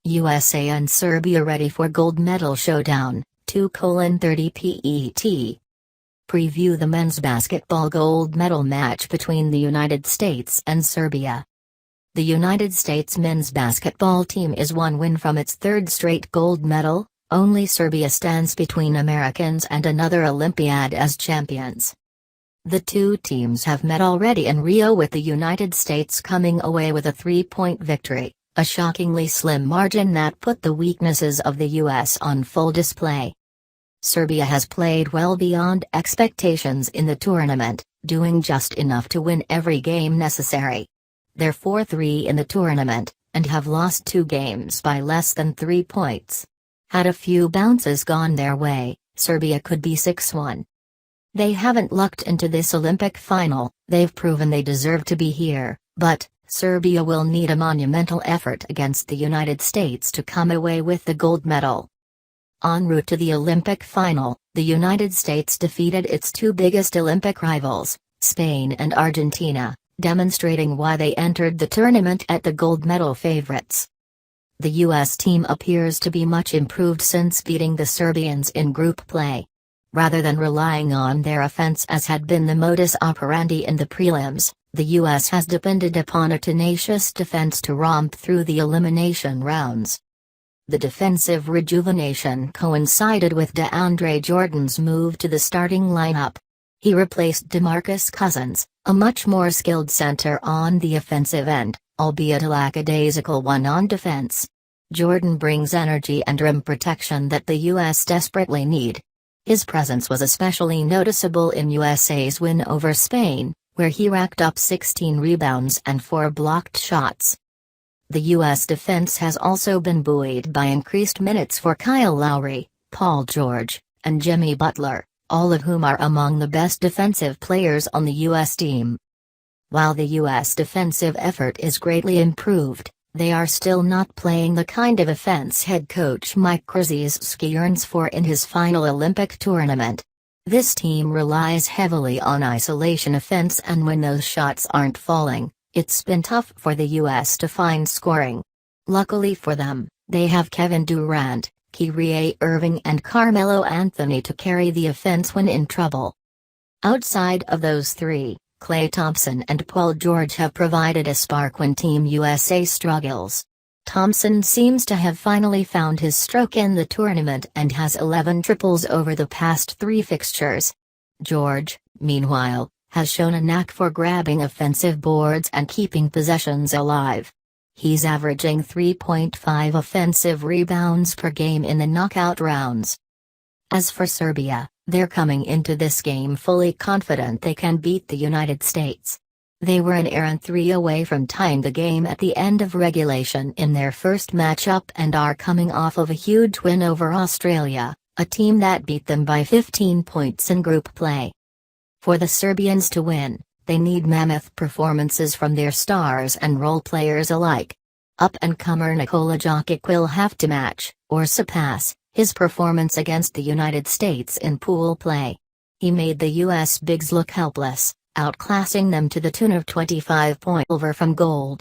USA and Serbia ready for gold medal showdown, 2:30 PET. Preview the men's basketball gold medal match between the United States and Serbia. The United States men's basketball team is one win from its third straight gold medal. Only Serbia stands between Americans and another Olympiad as champions. The two teams have met already in Rio, with the United States coming away with a 3-point victory, a shockingly slim margin that put the weaknesses of the U.S. on full display. Serbia has played well beyond expectations in the tournament, doing just enough to win every game necessary. They're 4-3 in the tournament, and have lost 2 games by less than 3 points. Had a few bounces gone their way, Serbia could be 6-1. They haven't lucked into this Olympic final. They've proven they deserve to be here, but Serbia will need a monumental effort against the United States to come away with the gold medal. En route to the Olympic final, the United States defeated its 2 biggest Olympic rivals, Spain and Argentina, demonstrating why they entered the tournament at the gold medal favorites. The U.S. team appears to be much improved since beating the Serbians in group play. Rather than relying on their offense as had been the modus operandi in the prelims, the U.S. has depended upon a tenacious defense to romp through the elimination rounds. The defensive rejuvenation coincided with DeAndre Jordan's move to the starting lineup. He replaced DeMarcus Cousins, a much more skilled center on the offensive end, albeit a lackadaisical one on defense. Jordan brings energy and rim protection that the U.S. desperately need. His presence was especially noticeable in USA's win over Spain, where he racked up 16 rebounds and 4 blocked shots. The U.S. defense has also been buoyed by increased minutes for Kyle Lowry, Paul George, and Jimmy Butler, all of whom are among the best defensive players on the U.S. team. While the U.S. defensive effort is greatly improved, they are still not playing the kind of offense head coach Mike Krzyzewski yearns for in his final Olympic tournament. This team relies heavily on isolation offense, and when those shots aren't falling, it's been tough for the U.S. to find scoring. Luckily for them, they have Kevin Durant, Kyrie Irving and Carmelo Anthony to carry the offense when in trouble. Outside of those 3, Klay Thompson and Paul George have provided a spark when Team USA struggles. Thompson seems to have finally found his stroke in the tournament and has 11 triples over the past 3 fixtures. George, meanwhile, has shown a knack for grabbing offensive boards and keeping possessions alive. He's averaging 3.5 offensive rebounds per game in the knockout rounds. As for Serbia, they're coming into this game fully confident they can beat the United States. They were an errant 3 away from tying the game at the end of regulation in their first matchup and are coming off of a huge win over Australia, a team that beat them by 15 points in group play. For the Serbians to win, they need mammoth performances from their stars and role players alike. Up-and-comer Nikola Jokic will have to match, or surpass, his performance against the United States in pool play. He made the U.S. bigs look helpless, outclassing them to the tune of 25 points over from gold.